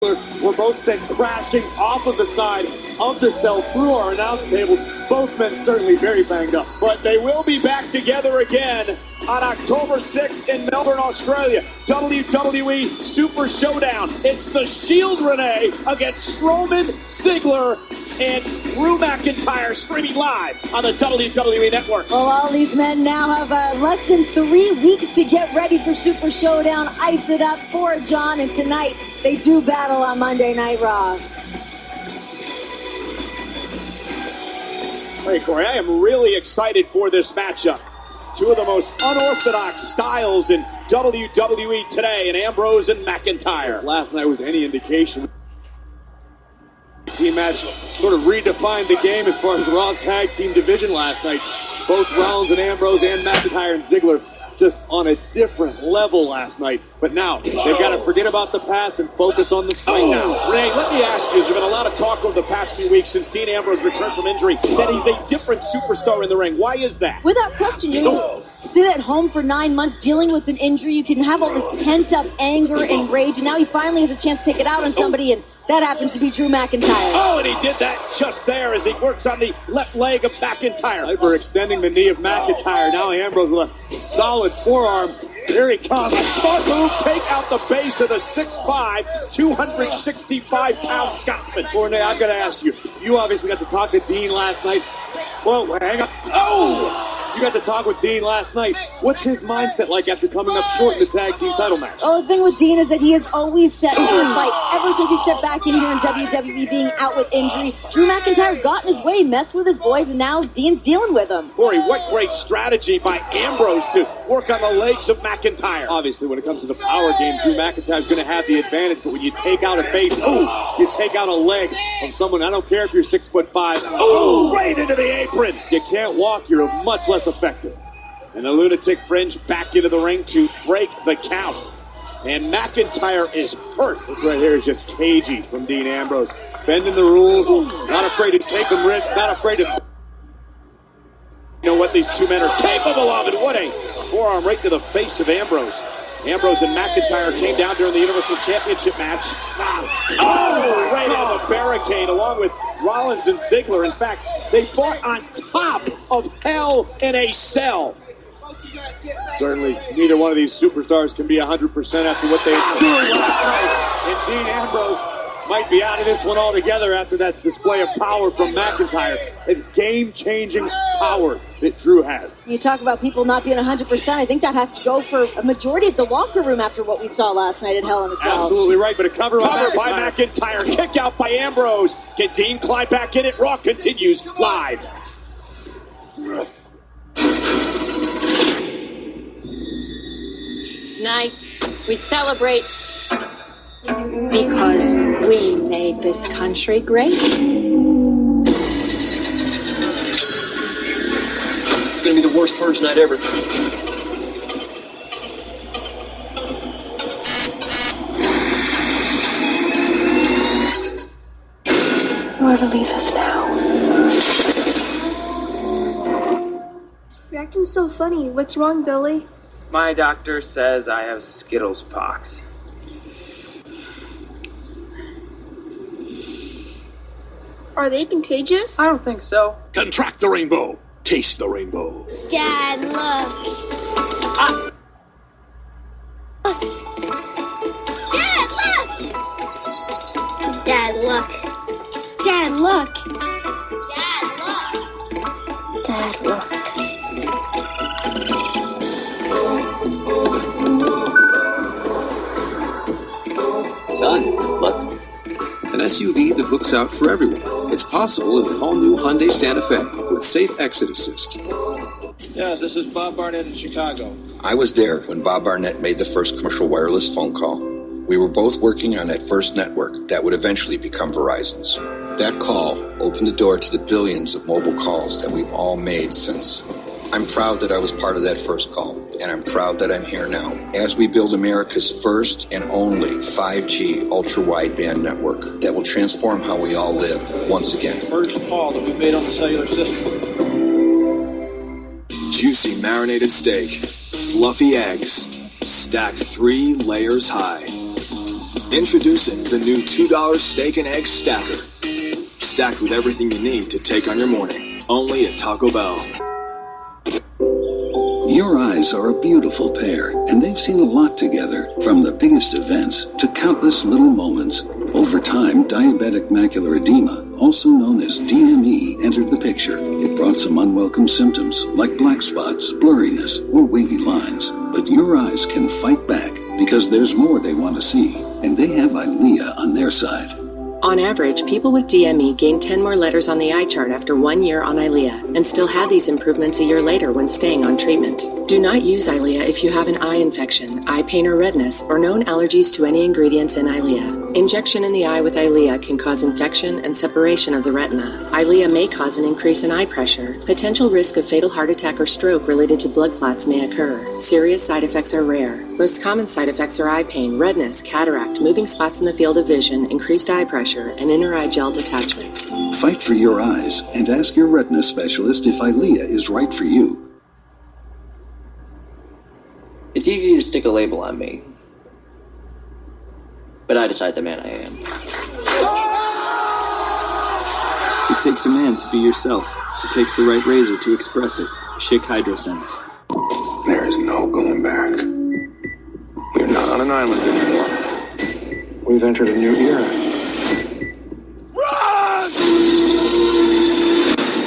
were both sent crashing off of the side of the cell through our announce tables. Both men certainly very banged up. But they will be back together again on October 6th in Melbourne, Australia. WWE Super Showdown. It's the Shield Renee against Strowman, Ziggler, and Drew McIntyre, streaming live on the WWE Network. Well, all these men now have less than 3 weeks to get ready for Super Showdown. Ice it up for John, and tonight they do battle on Monday Night Raw. Hey, Corey, I am really excited for this matchup. Two of the most unorthodox styles in WWE today, in Ambrose and McIntyre. If last night was any indication, team match sort of redefined the game as far as Raw's tag team division last night. Both Rollins and Ambrose and McIntyre and Ziggler just on a different level last night. But now they've got to forget about the past and focus on the fight now. Renee, let me ask you, there's been a lot of talk over the past few weeks since Dean Ambrose returned from injury that he's a different superstar in the ring. Why is that? Without question, you sit at home for 9 months dealing with an injury. You can have all this pent-up anger and rage, and now he finally has a chance to take it out on somebody, and that happens to be Drew McIntyre. Oh, and he did that just there as he works on the left leg of McIntyre. Overextending the knee of McIntyre. Now Ambrose with a solid forearm. Here he comes. A smart move, take out the base of the 6'5", 265-pound Scotsman. Renee, I've got to ask you. You obviously got to talk to Dean last night. Whoa, hang on. Oh! You got to talk with Dean last night. What's his mindset like after coming up short in the tag team title match? Oh, the thing with Dean is that he has always set for a fight. Ever since he stepped back in here in WWE being out with injury, Drew McIntyre got in his way, messed with his boys, and now Dean's dealing with him. Corey, what great strategy by Ambrose to work on the legs of McIntyre. Obviously, when it comes to the power game, Drew McIntyre's going to have the advantage, but when you take out a base, you take out a leg of someone, I don't care if you're 6'5". Right into the apron. You can't walk, you're much less effective. And the Lunatic Fringe back into the ring to break the count. And McIntyre is hurt. This right here is just cagey from Dean Ambrose. Bending the rules, not afraid to take some risks, not afraid to... You know what these two men are capable of, and what a forearm right to the face of Ambrose. Ambrose and McIntyre came down during the Universal Championship match. Right into the barricade along with Rollins and Ziggler. In fact, they fought on top of Hell in a Cell. Certainly, neither one of these superstars can be 100% after what they endured last night. And Dean Ambrose might be out of this one altogether after that display of power from McIntyre. It's game-changing power that Drew has. You talk about people not being 100%. I think that has to go for a majority of the locker room after what we saw last night at Hell in a Cell. Absolutely right, but a cover by McIntyre. Kick out by Ambrose. Can Dean climb back in it? Raw continues live. Tonight, we celebrate because we made this country great. It's going to be the worst purge night ever. You are to leave us now. You're acting so funny. What's wrong, Billy? My doctor says I have Skittles pox. Are they contagious? I don't think so. Contract the rainbow. Taste the rainbow. Dad, look. Dad, look. Dad, look. Dad, look. Son, look. An SUV that looks out for everyone. It's possible in the all-new Hyundai Santa Fe with Safe Exit Assist. Yeah, this is Bob Barnett in Chicago. I was there when Bob Barnett made the first commercial wireless phone call. We were both working on that first network that would eventually become Verizon's. That call opened the door to the billions of mobile calls that we've all made since. I'm proud that I was part of that first call, and I'm proud that I'm here now as we build America's first and only 5G ultra-wideband network that will transform how we all live once again. First call that we made on the cellular system. Juicy marinated steak, fluffy eggs, stacked 3 layers high. Introducing the new $2 Steak and Egg Stacker. Stacked with everything you need to take on your morning. Only at Taco Bell. Your eyes are a beautiful pair, and they've seen a lot together, from the biggest events to countless little moments. Over time, diabetic macular edema, also known as DME, entered the picture. It brought some unwelcome symptoms, like black spots, blurriness, or wavy lines. But your eyes can fight back, because there's more they want to see, and they have Eylea on their side. On average, people with DME gain 10 more letters on the eye chart after 1 year on Eylea, and still have these improvements a year later when staying on treatment. Do not use Eylea if you have an eye infection, eye pain or redness, or known allergies to any ingredients in Eylea. Injection in the eye with Eylea can cause infection and separation of the retina. Eylea may cause an increase in eye pressure. Potential risk of fatal heart attack or stroke related to blood clots may occur. Serious side effects are rare. Most common side effects are eye pain, redness, cataract, moving spots in the field of vision, increased eye pressure, and inner eye gel detachment. Fight for your eyes and ask your retina specialist if Eylea is right for you. It's easy to stick a label on me. But I decide the man I am. It takes a man to be yourself. It takes the right razor to express it. Schick HydroSense. There is no going back. We're not on an island anymore. We've entered a new era.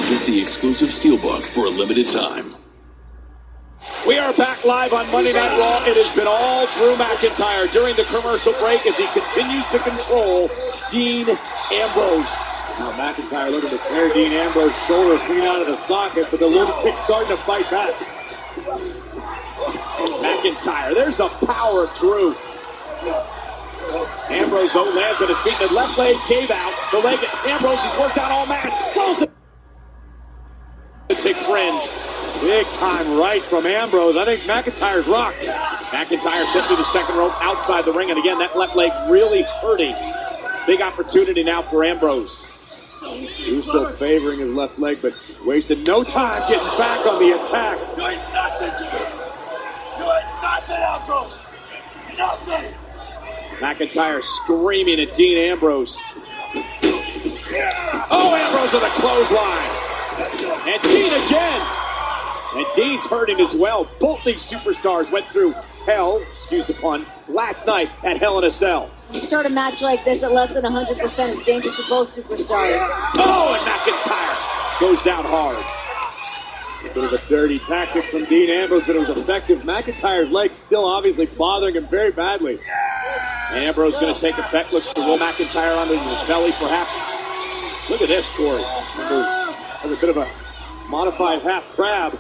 Get the exclusive Steelbook for a limited time. We are back live on Monday Night Raw. It has been all Drew McIntyre during the commercial break as he continues to control Dean Ambrose. Now McIntyre looking to tear Dean Ambrose's shoulder clean out of the socket, but the lunatic's starting to fight back. McIntyre, there's the power of Drew. Ambrose, though, lands on his feet, and the left leg gave out. The leg Ambrose has worked out all match. Close it. Tick fringe. Big time right from Ambrose. I think McIntyre's rocked. McIntyre sent through the second rope outside the ring, and again, that left leg really hurting. Big opportunity now for Ambrose. He was still favoring his left leg, but wasted no time getting back on the attack. You ain't nothing to me. You ain't nothing, Ambrose. Nothing. McIntyre screaming at Dean Ambrose. Oh, Ambrose with a clothesline. And Dean again. And Dean's hurting as well. Both these superstars went through hell, excuse the pun, last night at Hell in a Cell. You start a match like this at less than 100% is dangerous for both superstars. Oh, and McIntyre goes down hard. A bit of a dirty tactic from Dean Ambrose, but it was effective. McIntyre's legs still obviously bothering him very badly. Ambrose going to take effect. Looks to roll McIntyre onto his belly, perhaps. Look at this, Corey. Ambrose has a bit of a modified half crab.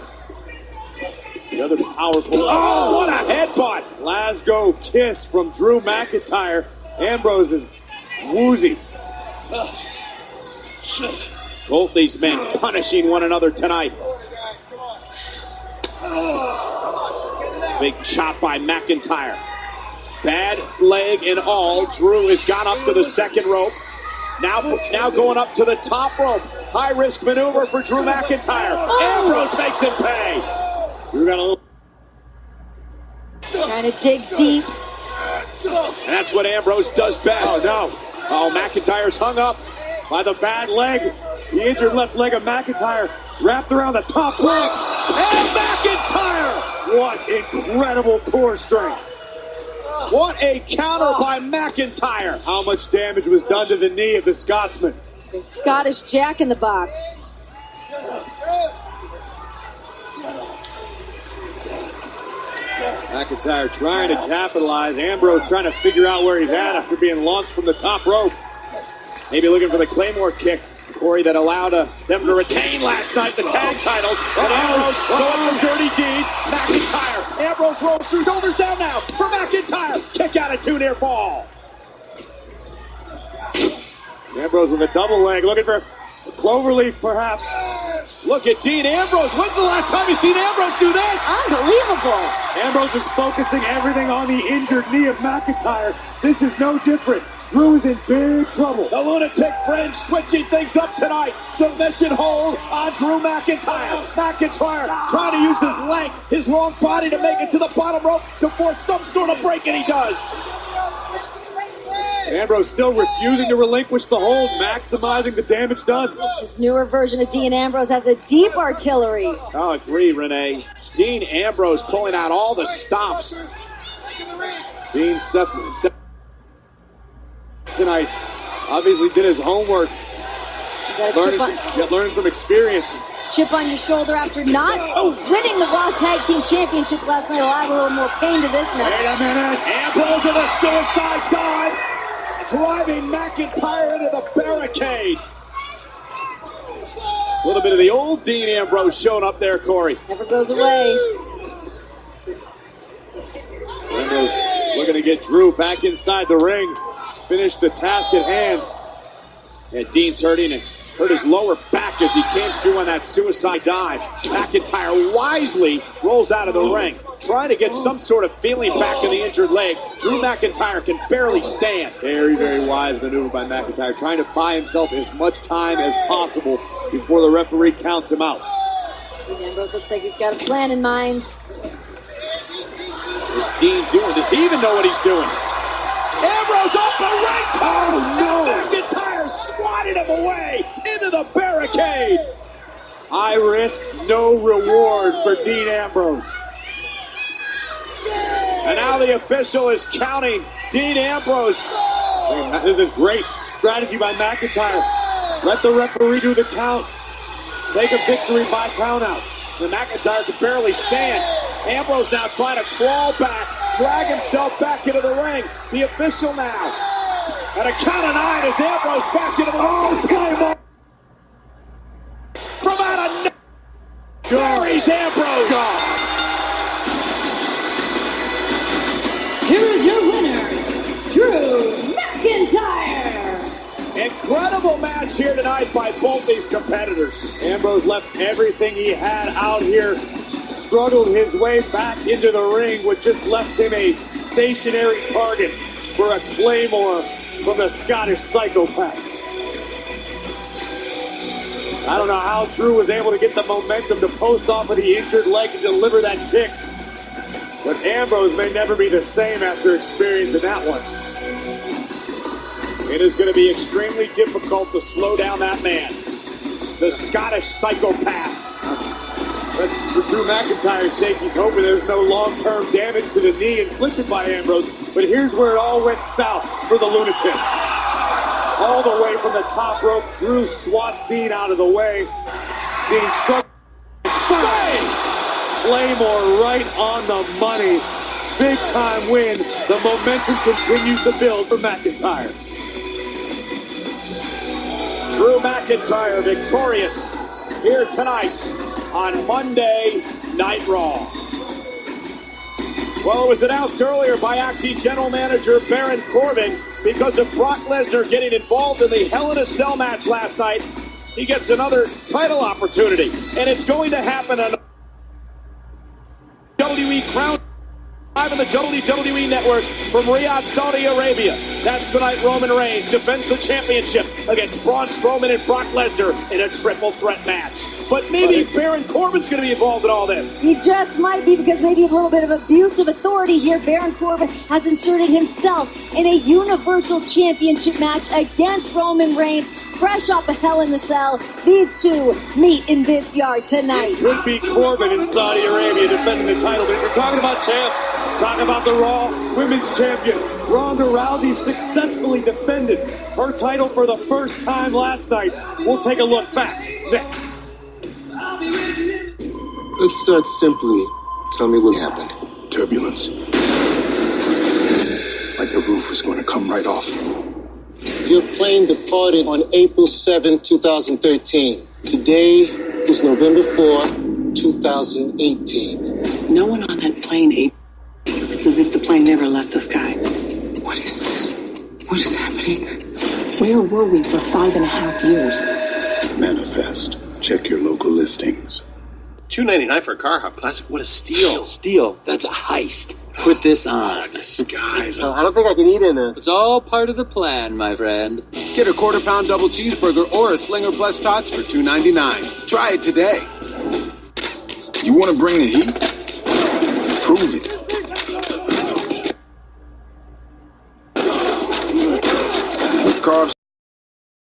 The other powerful. Oh, what a headbutt! Glasgow kiss from Drew McIntyre. Ambrose is woozy. Both these men punishing one another tonight. Big chop by McIntyre. Bad leg and all. Drew has gone up to the second rope. Now going up to the top rope. High risk maneuver for Drew McIntyre. Ambrose makes him pay. Drew got a little. Trying to dig deep. That's what Ambrose does best. Oh, no. Oh, McIntyre's hung up by the bad leg. The injured left leg of McIntyre wrapped around the top ropes. And McIntyre! What incredible core strength. What a counter by McIntyre. How much damage was done to the knee of the Scotsman? The Scottish Jack in the box. McIntyre trying to capitalize. Ambrose trying to figure out where he's at after being launched from the top rope. Maybe looking for the Claymore kick, Corey, that allowed them to retain last night the tag titles. But Ambrose going for dirty deeds. McIntyre. Ambrose rolls through, shoulders down now for McIntyre. Kick out at 2 near fall. Ambrose with a double leg, looking for a cloverleaf, perhaps. Look at Dean Ambrose. When's the last time you've seen Ambrose do this? Unbelievable. Ambrose is focusing everything on the injured knee of McIntyre. This is no different. Drew is in big trouble. The lunatic fringe switching things up tonight. Submission hold on Drew McIntyre. McIntyre trying to use his length, his long body to make it to the bottom rope to force some sort of break, and he does. Ambrose still refusing to relinquish the hold, maximizing the damage done. This newer version of Dean Ambrose has a deep artillery. I'll agree, Renee. Dean Ambrose pulling out all the stops. Dean tonight obviously did his homework. Learning from experience. Chip on your shoulder after not winning the Raw Tag Team Championship last night. I'll add a little more pain to this match. Wait a minute. Ambrose with a suicide dive, driving McIntyre into the barricade. A little bit of the old Dean Ambrose showing up there, Corey. Never goes away. Ambrose looking to get Drew back inside the ring. Finish the task at hand. Yeah, Dean's hurting and hurt his lower back as he came through on that suicide dive. McIntyre wisely rolls out of the ring, trying to get some sort of feeling back in the injured leg. Drew McIntyre can barely stand. Very, very wise maneuver by McIntyre, trying to buy himself as much time as possible before the referee counts him out. Dean Ambrose looks like he's got a plan in mind. What's Dean doing? Does he even know what he's doing? Ambrose off the ring post! Oh, no! McIntyre swatted him away into the barricade! High risk, no reward for Dean Ambrose. And now the official is counting Dean Ambrose. This is great strategy by McIntyre. Let the referee do the count. Take a victory by count out. And McIntyre could barely stand. Ambrose now trying to crawl back, drag himself back into the ring. The official now. At a count of 9 as Ambrose back into the ring. Claymore! From out of buries Ambrose. Here is your winner, Drew McIntyre. Incredible match here tonight by both these competitors. Ambrose left everything he had out here, struggled his way back into the ring, which just left him a stationary target for a Claymore from the Scottish psychopath. I don't know how Drew was able to get the momentum to post off of the injured leg and deliver that kick, but Ambrose may never be the same after experiencing that one. It is going to be extremely difficult to slow down that man. The Scottish psychopath. But for Drew McIntyre's sake, he's hoping there's no long-term damage to the knee inflicted by Ambrose. But here's where it all went south for the lunatic. All the way from the top rope, Drew swats Dean out of the way. Dean struck. Bang! Claymore right on the money. Big time win. The momentum continues to build for McIntyre. Drew McIntyre victorious here tonight on Monday Night Raw. Well, it was announced earlier by acting general manager Baron Corbin because of Brock Lesnar getting involved in the Hell in a Cell match last night. He gets another title opportunity, and it's going to happen on WWE Crown live on the WWE Network from Riyadh, Saudi Arabia. That's tonight. Roman Reigns defends the championship against Braun Strowman and Brock Lesnar in a triple threat match. But maybe Baron Corbin's going to be involved in all this. He just might be, because maybe a little bit of abuse of authority here. Baron Corbin has inserted himself in a Universal Championship match against Roman Reigns, fresh off of Hell in a Cell. These two meet in this yard tonight. It could be Corbin in Saudi Arabia defending the title, but if you're talking about champs, talk about the Raw Women's Champion. Ronda Rousey successfully defended her title for the first time last night. We'll take a look back next. Let's start simply. Tell me what happened. Turbulence. Like the roof was going to come right off. Your plane departed on April 7, 2013. Today is November 4, 2018. No one on that plane ate. It's as if the plane never left the sky. What is this? What is happening? Where were we for 5.5 years? Manifest. Check your local listings. $2.99 for a Car Hop Classic. What a steal. Steal. That's a heist. Put this on. It's a disguise. I don't think I can eat in it. It's all part of the plan, my friend. Get a quarter-pound double cheeseburger or a Slinger Plus Tots for $2.99. Try it today. You want to bring the heat? Prove it.